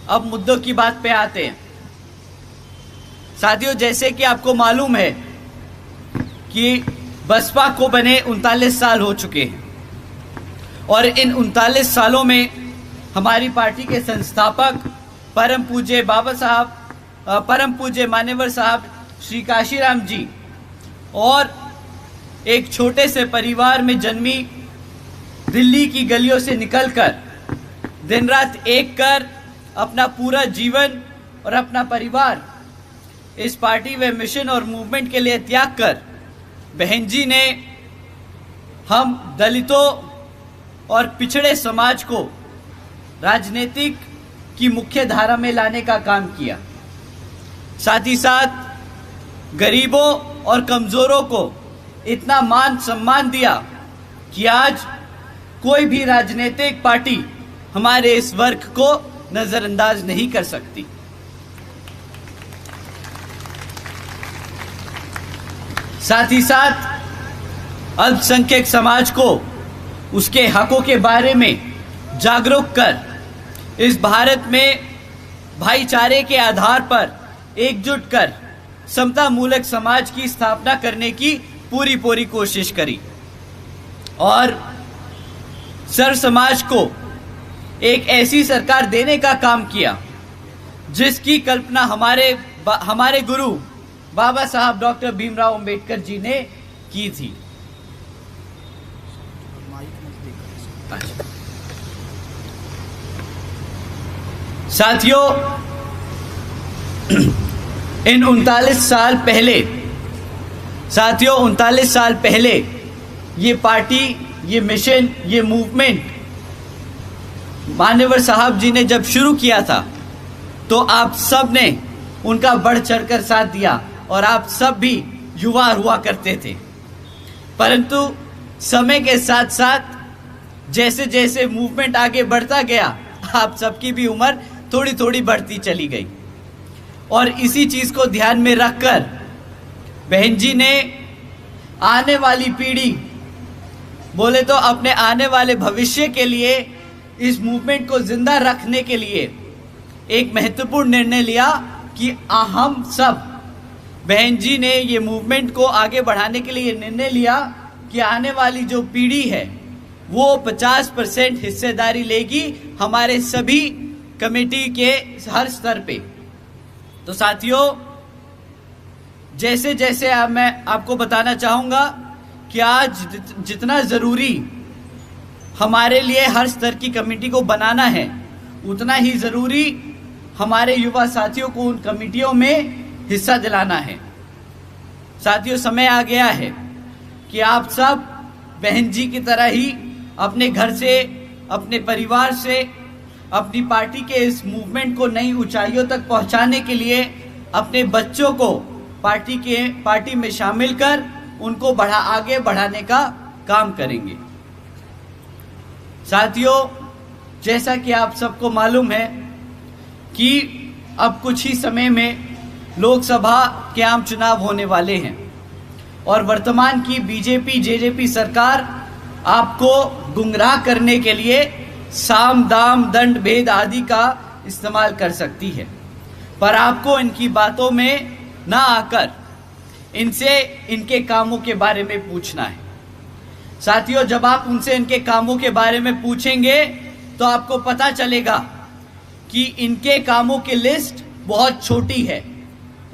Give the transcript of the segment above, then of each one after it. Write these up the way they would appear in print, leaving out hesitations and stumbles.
अब मुद्दों की बात पे आते हैं। साथियों, जैसे कि आपको मालूम है कि बसपा को बने 39 साल हो चुके हैं और इन 39 सालों में हमारी पार्टी के संस्थापक परम पूज्य बाबा साहब, परम पूज्य मान्यवर साहब श्री काशीराम जी और एक छोटे से परिवार में जन्मी, दिल्ली की गलियों से निकलकर दिन रात एक कर अपना पूरा जीवन और अपना परिवार इस पार्टी व मिशन और मूवमेंट के लिए त्याग कर बहन जी ने हम दलितों और पिछड़े समाज को राजनीतिक की मुख्य धारा में लाने का काम किया। साथ ही साथ गरीबों और कमजोरों को इतना मान सम्मान दिया कि आज कोई भी राजनीतिक पार्टी हमारे इस वर्ग को नजरअंदाज नहीं कर सकती। साथ ही साथ अल्पसंख्यक समाज को उसके हकों के बारे में जागरूक कर इस भारत में भाईचारे के आधार पर एकजुट कर समता मूलक समाज की स्थापना करने की पूरी कोशिश करी और सर्व समाज को एक ऐसी सरकार देने का काम किया जिसकी कल्पना हमारे गुरु बाबा साहब डॉक्टर भीमराव अंबेडकर जी ने की थी। साथियों, इन 39 साल पहले ये पार्टी, ये मिशन, ये मूवमेंट मान्यवर साहब जी ने जब शुरू किया था तो आप सब ने उनका बढ़ चढ़कर साथ दिया और आप सब भी युवा हुआ करते थे। परंतु समय के साथ साथ जैसे जैसे मूवमेंट आगे बढ़ता गया, आप सबकी भी उम्र थोड़ी बढ़ती चली गई और इसी चीज को ध्यान में रखकर बहन जी ने आने वाली पीढ़ी, बोले तो अपने आने वाले भविष्य के लिए, इस मूवमेंट को जिंदा रखने के लिए एक महत्वपूर्ण निर्णय लिया कि हम सब, बहन जी ने ये मूवमेंट को आगे बढ़ाने के लिए निर्णय लिया कि आने वाली जो पीढ़ी है वो 50% हिस्सेदारी लेगी हमारे सभी कमेटी के हर स्तर पे। तो साथियों, जैसे जैसे मैं आपको बताना चाहूँगा कि आज जितना ज़रूरी हमारे लिए हर स्तर की कमेटी को बनाना है, उतना ही ज़रूरी हमारे युवा साथियों को उन कमेटियों में हिस्सा दिलाना है। साथियों, समय आ गया है कि आप सब बहन जी की तरह ही अपने घर से, अपने परिवार से, अपनी पार्टी के इस मूवमेंट को नई ऊंचाइयों तक पहुंचाने के लिए अपने बच्चों को पार्टी में शामिल कर उनको आगे बढ़ाने का काम करेंगे। साथियों, जैसा कि आप सबको मालूम है कि अब कुछ ही समय में लोकसभा के आम चुनाव होने वाले हैं और वर्तमान की बीजेपी जेजेपी सरकार आपको गुमराह करने के लिए साम दाम दंड भेद आदि का इस्तेमाल कर सकती है, पर आपको इनकी बातों में ना आकर इनसे इनके कामों के बारे में पूछना है। साथियों, जब आप उनसे इनके कामों के बारे में पूछेंगे तो आपको पता चलेगा कि इनके कामों की लिस्ट बहुत छोटी है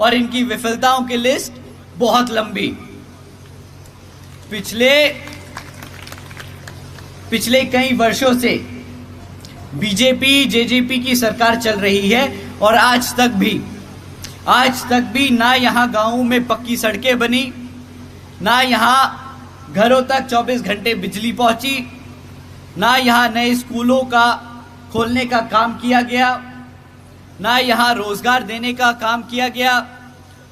और इनकी विफलताओं की लिस्ट बहुत लंबी। पिछले कई वर्षों से बीजेपी जेजेपी की सरकार चल रही है और आज तक भी ना यहाँ गाँवों में पक्की सड़कें बनी, ना यहाँ घरों तक 24 घंटे बिजली पहुंची, ना यहाँ नए स्कूलों का खोलने का काम किया गया, ना यहाँ रोजगार देने का काम किया गया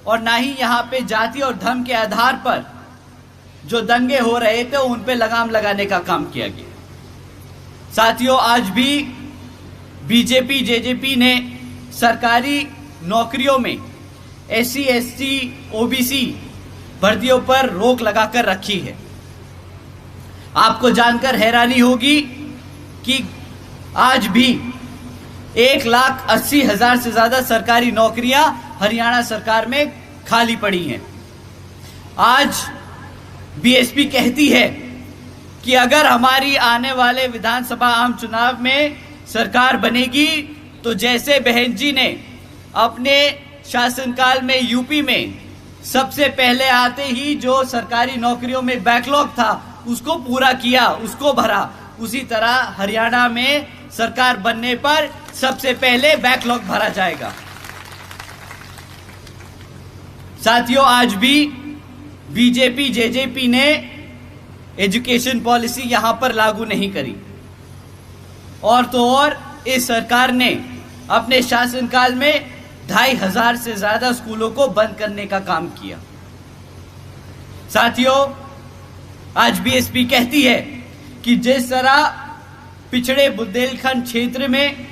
और ना ही यहाँ पे जाति और धर्म के आधार पर जो दंगे हो रहे थे उन पे लगाम लगाने का काम किया गया। साथियों, आज भी बीजेपी जेजेपी ने सरकारी नौकरियों में SC ST OBC भर्तियों पर रोक लगाकर रखी है। आपको जानकर हैरानी होगी कि आज भी 1,80,000 से ज्यादा सरकारी नौकरियां हरियाणा सरकार में खाली पड़ी हैं। आज बीएसपी कहती है कि अगर हमारी आने वाले विधानसभा आम चुनाव में सरकार बनेगी तो जैसे बहन जी ने अपने शासनकाल में यूपी में सबसे पहले आते ही जो सरकारी नौकरियों में बैकलॉग था उसको पूरा किया, उसको भरा, उसी तरह हरियाणा में सरकार बनने पर सबसे पहले बैकलॉग भरा जाएगा। साथियों, आज भी बीजेपी जेजेपी ने एजुकेशन पॉलिसी यहां पर लागू नहीं करी, और तो और इस सरकार ने अपने शासनकाल में 2,500 से ज्यादा स्कूलों को बंद करने का काम किया। साथियों, आज बीएसपी कहती है कि जिस तरह पिछड़े बुंदेलखंड क्षेत्र में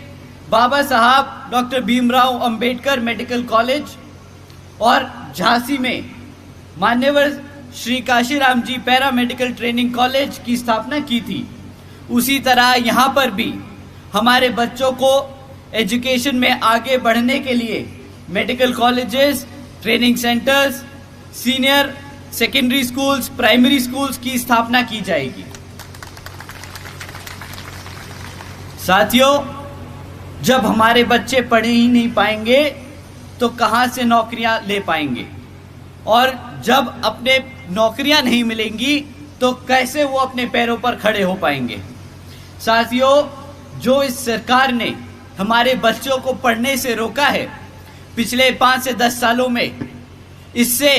बाबा साहब doctor Bhimrao Ambedkar medical college और झांसी में मान्यवर श्री काशीराम जी पैरा मेडिकल ट्रेनिंग कॉलेज की स्थापना की थी, उसी तरह यहां पर भी हमारे बच्चों को एजुकेशन में आगे बढ़ने के लिए medical colleges, training centres, senior secondary schools, primary schools की स्थापना की जाएगी। साथियों, जब हमारे बच्चे पढ़ ही नहीं पाएंगे तो कहां से नौकरियां ले पाएंगे, और जब अपने नौकरियां नहीं मिलेंगी तो कैसे वो अपने पैरों पर खड़े हो पाएंगे। साथियों, जो इस सरकार ने हमारे बच्चों को पढ़ने से रोका है पिछले 5 से 10 सालों में, इससे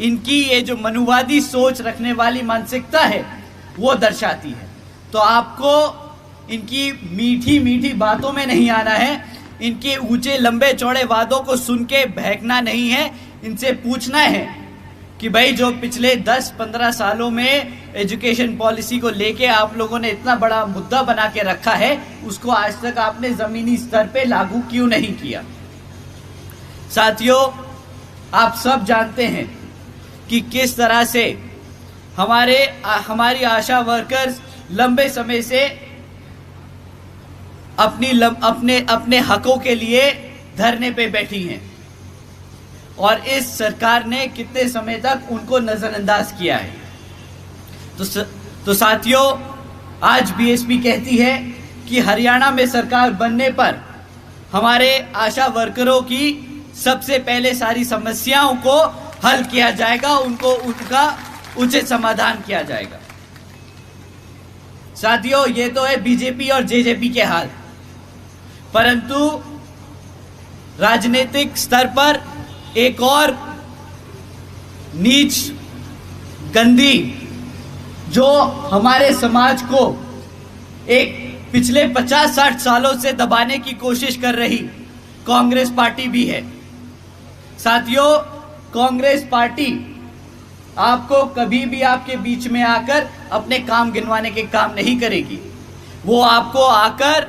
इनकी ये जो मनुवादी सोच रखने वाली मानसिकता है वो दर्शाती है। तो आपको इनकी मीठी मीठी बातों में नहीं आना है, इनके ऊंचे लंबे चौड़े वादों को सुन के बहकना नहीं है। इनसे पूछना है कि भाई जो पिछले 10-15 सालों में एजुकेशन पॉलिसी को लेके आप लोगों ने इतना बड़ा मुद्दा बना के रखा है, उसको आज तक आपने जमीनी स्तर पे लागू क्यों नहीं किया। साथियों, आप सब जानते हैं कि किस तरह से हमारी आशा वर्कर्स लंबे समय से अपने हकों के लिए धरने पे बैठी हैं, और इस सरकार ने कितने समय तक उनको नजरअंदाज किया है। तो साथियों, आज बीएसपी कहती है कि हरियाणा में सरकार बनने पर हमारे आशा वर्करों की सबसे पहले सारी समस्याओं को हल किया जाएगा, उनका उचित समाधान किया जाएगा। साथियों, ये तो है बीजेपी और जेजेपी के हाल, परंतु राजनीतिक स्तर पर एक और नीच गंदी जो हमारे समाज को एक पिछले 50-60 सालों से दबाने की कोशिश कर रही कांग्रेस पार्टी भी है। साथियों, कांग्रेस पार्टी आपको कभी भी आपके बीच में आकर अपने काम गिनवाने के काम नहीं करेगी। वो आपको आकर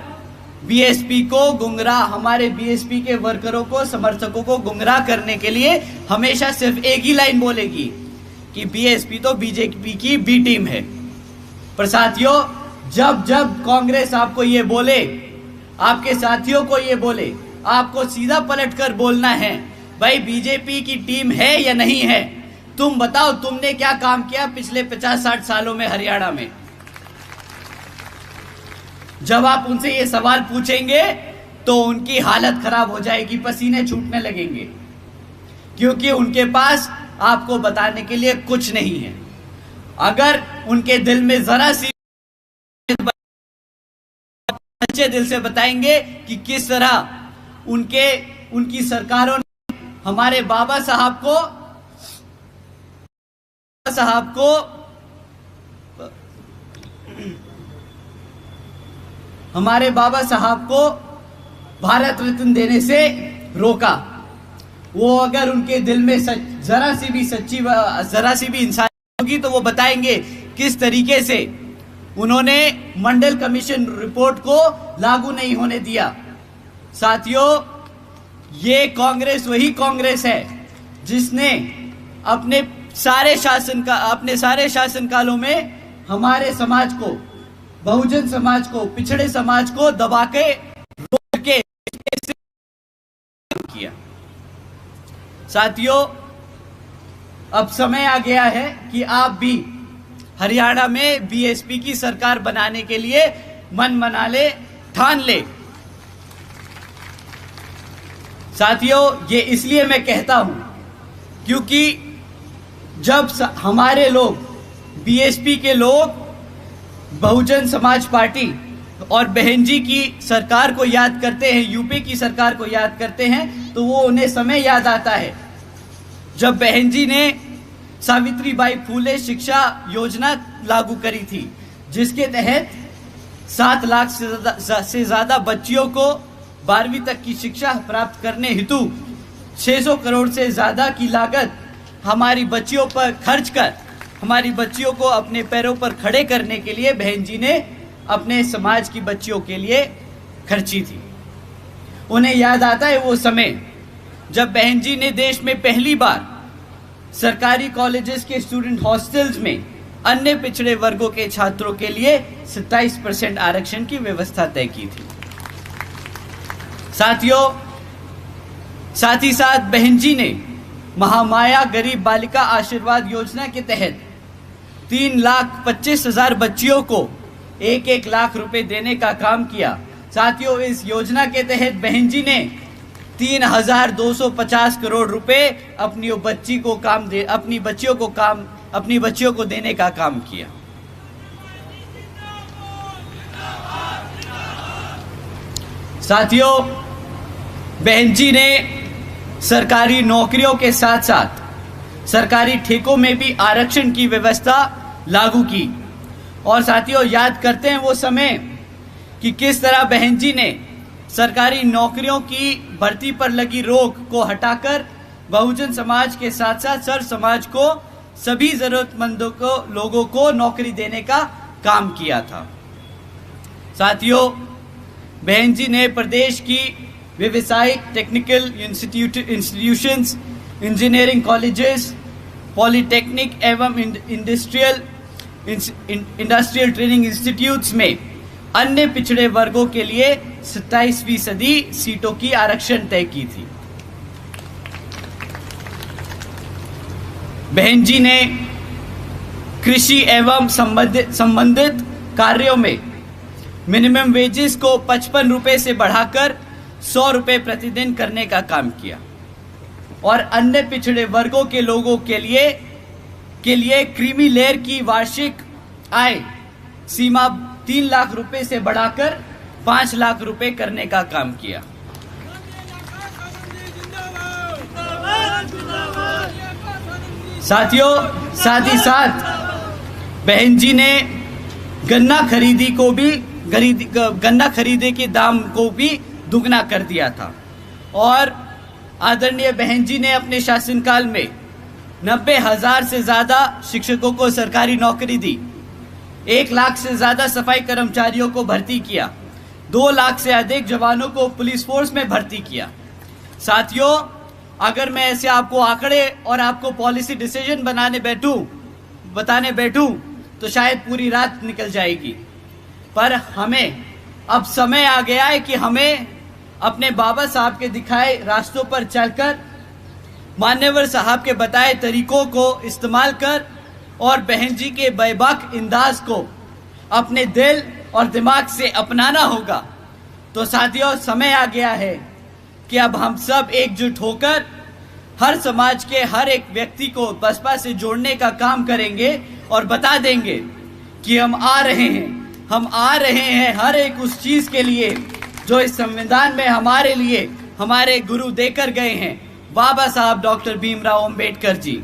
बीएसपी को गुमराह, हमारे बीएसपी के वर्करों को, समर्थकों को गुमराह करने के लिए हमेशा सिर्फ एक ही लाइन बोलेगी कि बीएसपी तो बीजेपी की बी टीम है। पर साथियों, जब जब कांग्रेस आपको ये बोले, आपके साथियों को ये बोले, आपको सीधा पलटकर बोलना है, भाई बीजेपी की टीम है या नहीं है, तुम बताओ तुमने क्या काम किया पिछले 50-60 सालों में हरियाणा में। जब आप उनसे ये सवाल पूछेंगे तो उनकी हालत खराब हो जाएगी, पसीने छूटने लगेंगे, क्योंकि उनके पास आपको बताने के लिए कुछ नहीं है। अगर उनके दिल में जरा सी अच्छे दिल से बताएंगे कि किस तरह उनकी सरकारों ने हमारे बाबा साहब को भारत रत्न देने से रोका, वो अगर उनके दिल में जरा सी भी इंसानियत होगी तो वो बताएंगे किस तरीके से उन्होंने मंडल कमीशन रिपोर्ट को लागू नहीं होने दिया। साथियों, ये कांग्रेस वही कांग्रेस है जिसने अपने सारे शासनकालों में हमारे समाज को, बहुजन समाज को, पिछड़े समाज को दबा के रोक साथियों, अब समय आ गया है कि आप भी हरियाणा में बीएसपी की सरकार बनाने के लिए मन बना ले, ठान ले। साथियों, ये इसलिए मैं कहता हूं क्योंकि जब हमारे लोग, बीएसपी के लोग, बहुजन समाज पार्टी और बहन जी की सरकार को याद करते हैं, यूपी की सरकार को याद करते हैं, तो वो उन्हें समय याद आता है जब बहन जी ने सावित्रीबाई फुले शिक्षा योजना लागू करी थी, जिसके तहत 7 लाख से ज्यादा बच्चियों को 12वीं तक की शिक्षा प्राप्त करने हेतु 600 करोड़ से ज्यादा की लागत हमारी बच्चियों पर खर्च कर हमारी बच्चियों को अपने पैरों पर खड़े करने के लिए बहन जी ने अपने समाज की बच्चियों के लिए खर्ची थी। उन्हें याद आता है वो समय जब बहन जी ने देश में पहली बार सरकारी कॉलेजेस के स्टूडेंट हॉस्टल्स में अन्य पिछड़े वर्गों के छात्रों के लिए 27% आरक्षण की व्यवस्था तय की थी। साथियों, साथ ही साथ बहन जी ने महामाया गरीब बालिका आशीर्वाद योजना के तहत 3,25,000 बच्चियों को 1-1 लाख रुपए देने का काम किया। साथियों, इस योजना के तहत बहन जी ने 3,250 करोड़ रुपए अपनी बच्चियों को देने का काम किया। साथियों, बहन जी ने सरकारी नौकरियों के साथ साथ सरकारी ठेकों में भी आरक्षण की व्यवस्था लागू की। और साथियों, याद करते हैं वो समय कि किस तरह बहन जी ने सरकारी नौकरियों की भर्ती पर लगी रोक को हटाकर बहुजन समाज के साथ साथ सर्व समाज को, सभी जरूरतमंदों को, लोगों को नौकरी देने का काम किया था। साथियों, बहन जी ने प्रदेश की व्यवसायिक technical institutions, engineering colleges, polytechnic एवं इंडस्ट्रियल ट्रेनिंग इंस्टीट्यूट्स में अन्य पिछड़े वर्गों के लिए 27% सीटों की आरक्षण तय की थी। बहन जी ने कृषि एवं संबंधित कार्यों में मिनिमम वेजेस को 55 रुपए से बढ़ाकर 100 रुपए प्रतिदिन करने का काम किया और अन्य पिछड़े वर्गों के लोगों के लिए क्रीमी लेयर की वार्षिक आय सीमा 3 लाख रुपए से बढ़ाकर 5 लाख रुपए करने का काम किया। साथियों, साथ ही साथ बहन जी ने गन्ना खरीदे के दाम को भी दुगना कर दिया था और आदरणीय बहन जी ने अपने शासनकाल में 90,000 से ज्यादा शिक्षकों को सरकारी नौकरी दी, 1 लाख से ज्यादा सफाई कर्मचारियों को भर्ती किया, 2 लाख से अधिक जवानों को पुलिस फोर्स में भर्ती किया। साथियों, अगर मैं ऐसे आपको आंकड़े और आपको पॉलिसी डिसीजन बताने बैठूं तो शायद पूरी रात निकल जाएगी, पर हमें अब समय आ गया है कि हमें अपने बाबा साहब के दिखाए रास्तों पर चलकर, मान्यवर साहब के बताए तरीकों को इस्तेमाल कर और बहन जी के बेबाक अंदाज को अपने दिल और दिमाग से अपनाना होगा। तो साथियों, समय आ गया है कि अब हम सब एकजुट होकर हर समाज के हर एक व्यक्ति को बसपा से जोड़ने का काम करेंगे और बता देंगे कि हम आ रहे हैं हर एक उस चीज के लिए जो इस संविधान में हमारे लिए हमारे गुरु देकर गए हैं, बाबा साहब डॉक्टर भीमराव अंबेडकर जी।